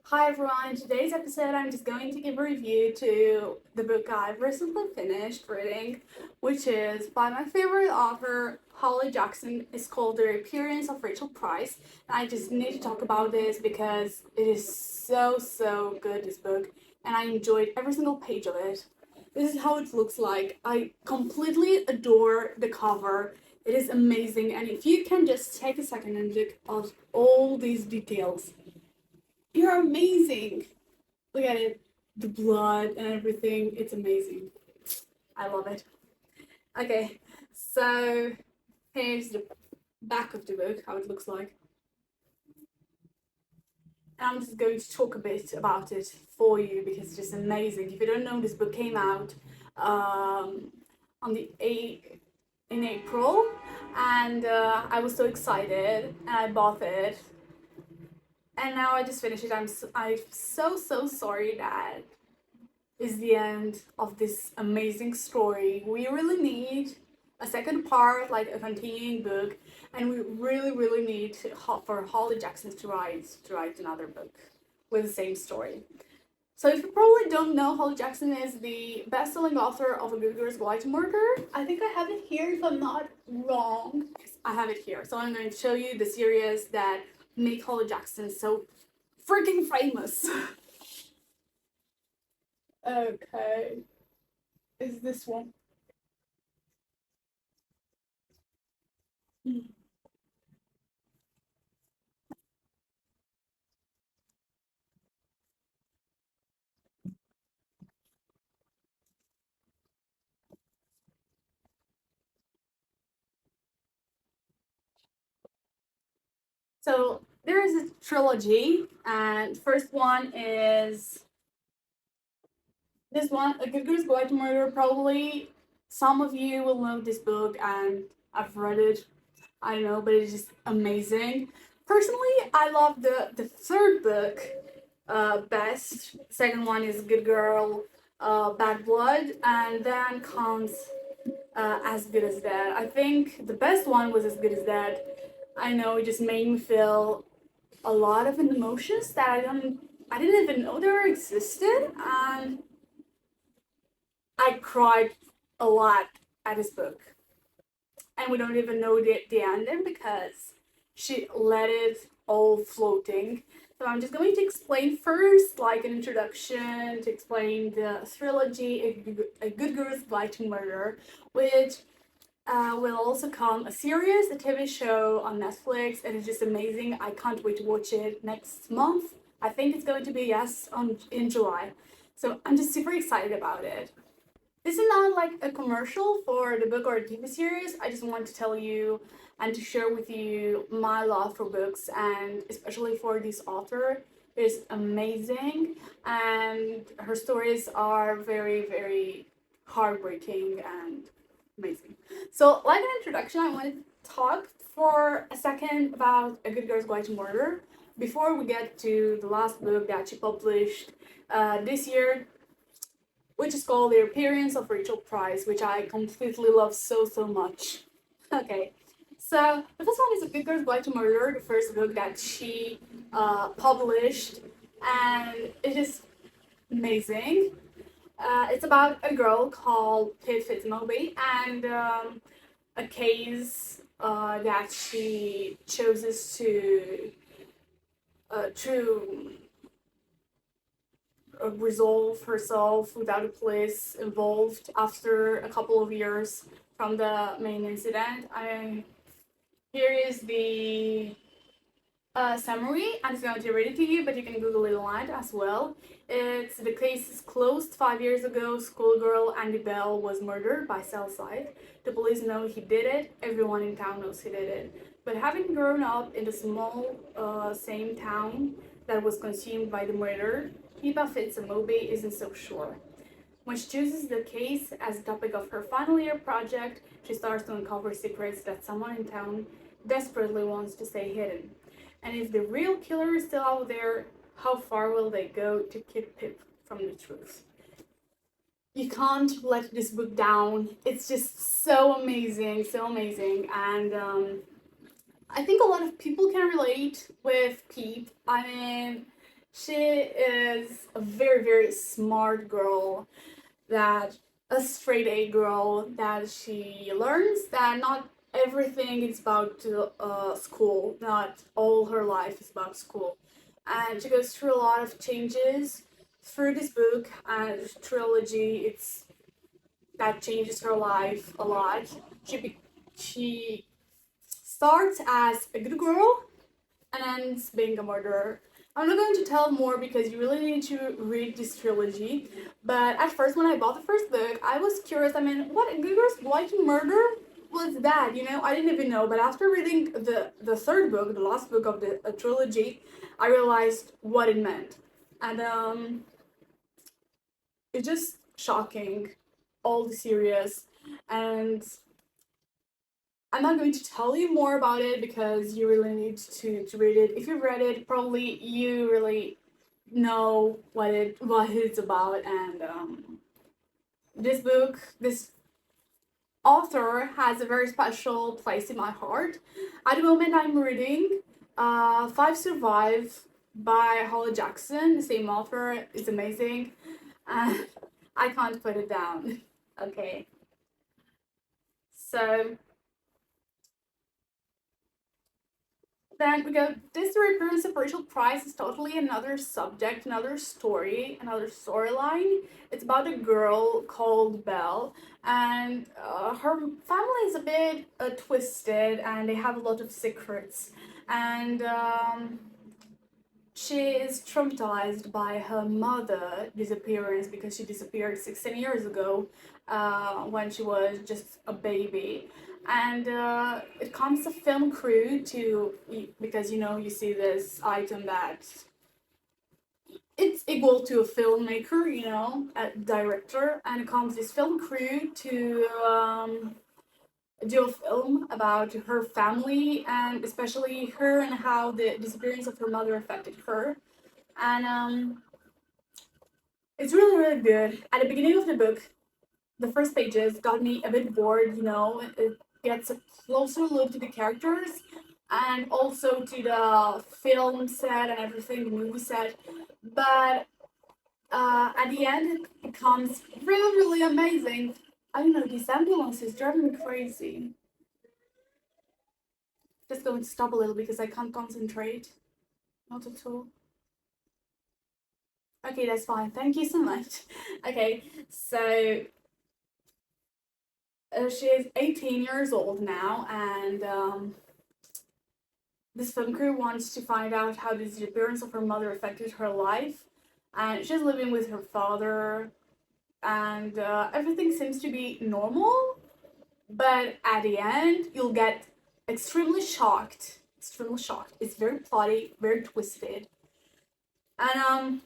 Hi everyone, in today's episode I'm just going to give a review to the book I've recently finished reading, which is by my favorite author, Holly Jackson. It's called The Reappearance of Rachel Price. And I just need to talk about this because it is so good, this book, and I enjoyed every single page of it. This is how it looks like. I completely adore the cover. It is amazing, and if you can just take a second and look at all these details. You're amazing. Look at it. The blood and everything. It's amazing. I love it. Okay, so here's the back of the book, how it looks like. And I'm just going to talk a bit about it for you because it's just amazing. If you don't know, this book came out on the 8th in April, and I was so excited and I bought it. And now I just finished it. I'm so sorry that is the end of this amazing story. We really need a second part, like a continuing book, and we really need for Holly Jackson to write another book with the same story. So if you probably don't know, Holly Jackson is the best-selling author of A Good Girl's Guide to Murder. I think I have it here if I'm not wrong. I have it here. So I'm going to show you the series that make Holly Jackson so freaking famous. Okay, is this one? So there is a trilogy, and first one is this one, A Good Girl's Guide to Murder. Probably some of you will know this book, and I've read it. I know, but it's just amazing. Personally, I love the third book best. Second one is Good Girl, Bad Blood, and then comes As Good as Dead. I think the best one was As Good as Dead. I know it just made me feel a lot of emotions that I didn't even know they existed, and I cried a lot at this book. And we don't even know the ending because she let it all floating. So I'm just going to explain first, like an introduction, to explain the trilogy, A Good Girl's Guide to Murder, which will also come a series, a TV show on Netflix, and it's just amazing. I can't wait to watch it next month. I think it's going to be, yes, in July. So I'm just super excited about it. This is not like a commercial for the book or the TV series. I just want to tell you and to share with you my love for books, and especially for this author. It's amazing, and her stories are very heartbreaking and amazing. So, like an introduction, I want to talk for a second about A Good Girl's Guide to Murder before we get to the last book that she published this year, which is called The Reappearance of Rachel Price, which I completely love so much. Okay, so the first one is A Good Girl's Guide to Murder, the first book that she published, and it is amazing. It's about a girl called Pip Fitzmoby and a case that she chooses to resolve herself without the police involved after a couple of years from the main incident. Here is the summary. I'm just going to read it to you, but you can Google it online as well. It's the case is closed. 5 years ago, schoolgirl Andy Bell was murdered by Cellside. The police know he did it. Everyone in town knows he did it. But having grown up in the small same town that was consumed by the murder, Pippa Fitzmoby isn't so sure. When she chooses the case as the topic of her final year project, she starts to uncover secrets that someone in town desperately wants to stay hidden. And if the real killer is still out there, how far will they go to keep Pip from the truth? You can't let this book down. It's just so amazing, and I think a lot of people can relate with Pip. I mean, She is a very, very smart girl, that a straight A girl, that she learns that not everything is about school, not all her life is about school. And she goes through a lot of changes through this book and trilogy. It's that changes her life a lot. She starts as a good girl and ends being a murderer. I'm not going to tell more because you really need to read this trilogy. But at first, when I bought the first book, I was curious. I mean, what good girls like to murder? Was that? I didn't even know. But after reading the third book, the last book of the trilogy, I realized what it meant, and it's just shocking, all the series, and I'm not going to tell you more about it because you really need to read it. If you've read it, probably you really know what it's about. And this book, this author has a very special place in my heart. At the moment, I'm reading Five Survive by Holly Jackson. The same author is amazing. I can't put it down. Okay, so then we go, this Reappearance of Rachel Price is totally another subject, another story, another storyline. It's about a girl called Belle, and her family is a bit twisted, and they have a lot of secrets. And she is traumatized by her mother disappearance because she disappeared 16 years ago when she was just a baby. And it comes a film crew to, because you see this item that it's equal to a filmmaker, a director, and it comes this film crew to do a film about her family and especially her and how the disappearance of her mother affected her. And it's really, really good. At the beginning of the book, the first pages got me a bit bored, it gets a closer look to the characters and also to the film set and everything, the movie set. But at the end, it becomes really, really amazing. I don't know, these ambulances drive me crazy. Just going to stop a little because I can't concentrate. Not at all. Okay, that's fine. Thank you so much. Okay, so she is 18 years old now, and this film crew wants to find out how the disappearance of her mother affected her life. And she's living with her father, and everything seems to be normal. But at the end, you'll get extremely shocked. Extremely shocked. It's very plotty, very twisted. And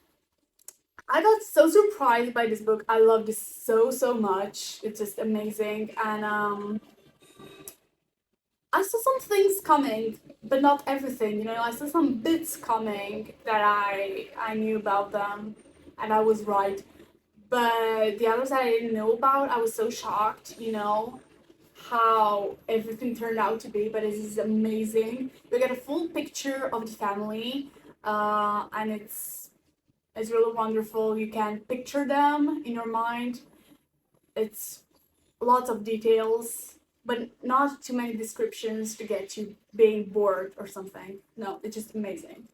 I got so surprised by this book. I love this so much. It's just amazing. And I saw some things coming, but not everything. I saw some bits coming that I knew about them, and I was right. But the others I didn't know about, I was so shocked. How everything turned out to be. But it is amazing. You get a full picture of the family, and it's really wonderful. You can picture them in your mind. It's lots of details, but not too many descriptions to get you being bored or something. No, it's just amazing.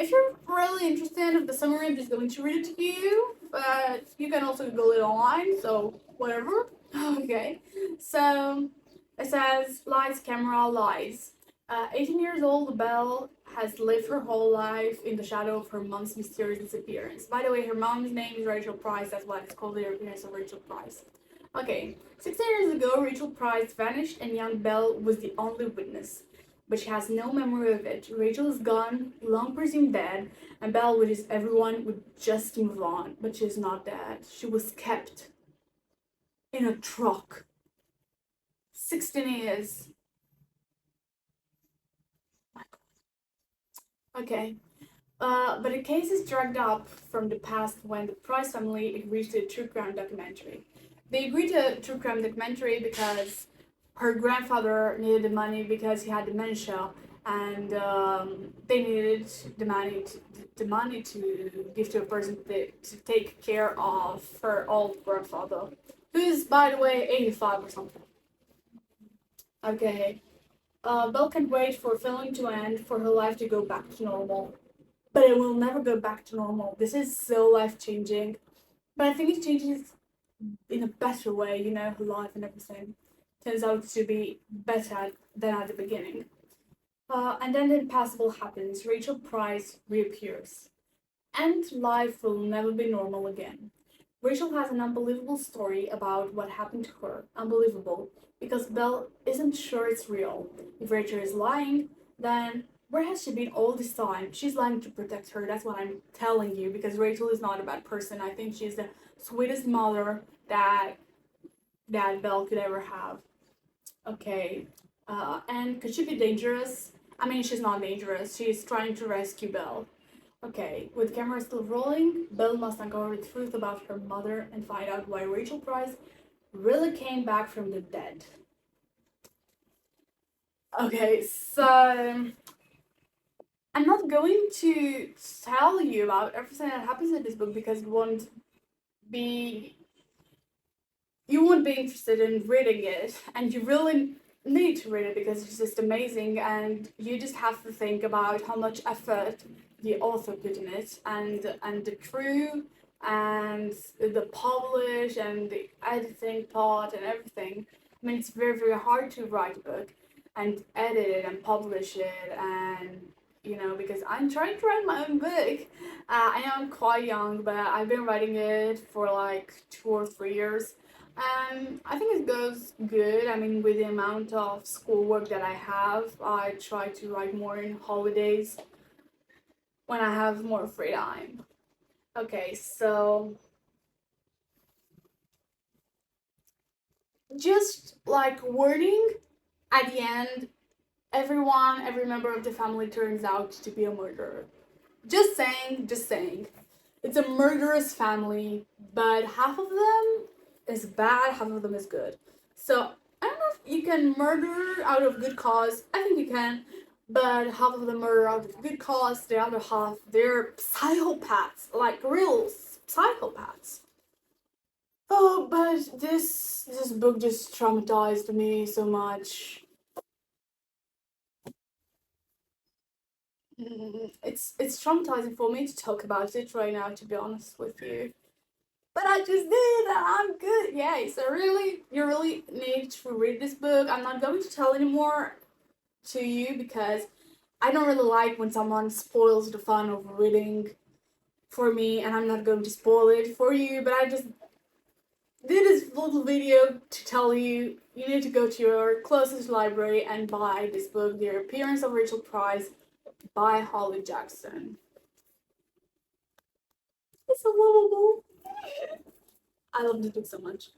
If you're really interested in the summary, I'm just going to read it to you, but you can also Google it online, so whatever. Okay, so it says lights, camera, lies. 18 years old, Belle has lived her whole life in the shadow of her mom's mysterious disappearance. By the way, her mom's name is Rachel Price, that's why it's called the Reappearance of Rachel Price. Okay, 16 years ago, Rachel Price vanished and young Belle was the only witness. But she has no memory of it. Rachel is gone, long presumed dead, and Belle wishes everyone would just move on. But she's not dead. She was kept in a truck. 16 years. Okay. But the case is dragged up from the past when the Price family agreed to a true crime documentary. They agreed to a true crime documentary because her grandfather needed the money because he had dementia, and they needed the money to give to a person to take care of her old grandfather, who is, by the way, 85 or something. Okay. Belle can't wait for filming to end for her life to go back to normal. But it will never go back to normal. This is so life changing. But I think it changes in a better way, you know, her life and everything turns out to be better than at the beginning. And then the impossible happens. Rachel Price reappears. And life will never be normal again. Rachel has an unbelievable story about what happened to her. Unbelievable. Because Belle isn't sure it's real. If Rachel is lying, then where has she been all this time? She's lying to protect her, that's what I'm telling you, because Rachel is not a bad person. I think she's the sweetest mother that Belle could ever have. Okay. And could she be dangerous? I mean, she's not dangerous. She's trying to rescue Belle. Okay, with camera still rolling, Belle must uncover the truth about her mother and find out why Rachel Price really came back from the dead. Okay, so I'm not going to tell you about everything that happens in this book because be you won't be interested in reading it, and you really need to read it because it's just amazing, and you just have to think about how much effort the author put in it, and the crew, and the publish, and the editing part, and everything. I mean, it's very, very hard to write a book and edit it and publish it, and you know, because I'm trying to write my own book. I know I'm quite young, but I've been writing it for like 2 or 3 years. I think it goes good. I mean, with the amount of schoolwork that I have, I try to write more in holidays when I have more free time. Okay, so just like warning, at the end, every member of the family turns out to be a murderer. Just saying, just saying. It's a murderous family, but half of them is bad, half of them is good. So I don't know if you can murder out of good cause. I think you can, but half of them murder out of good cause. The other half, they're psychopaths, like real psychopaths. Oh, but this book just traumatized me so much. It's traumatizing for me to talk about it right now, to be honest with you. But I just did, and I'm good. Yay! So really, you really need to read this book. I'm not going to tell anymore to you because I don't really like when someone spoils the fun of reading for me, and I'm not going to spoil it for you. But I just did this little video to tell you you need to go to your closest library and buy this book, The Reappearance of Rachel Price by Holly Jackson. It's so lovable. I love this book so much.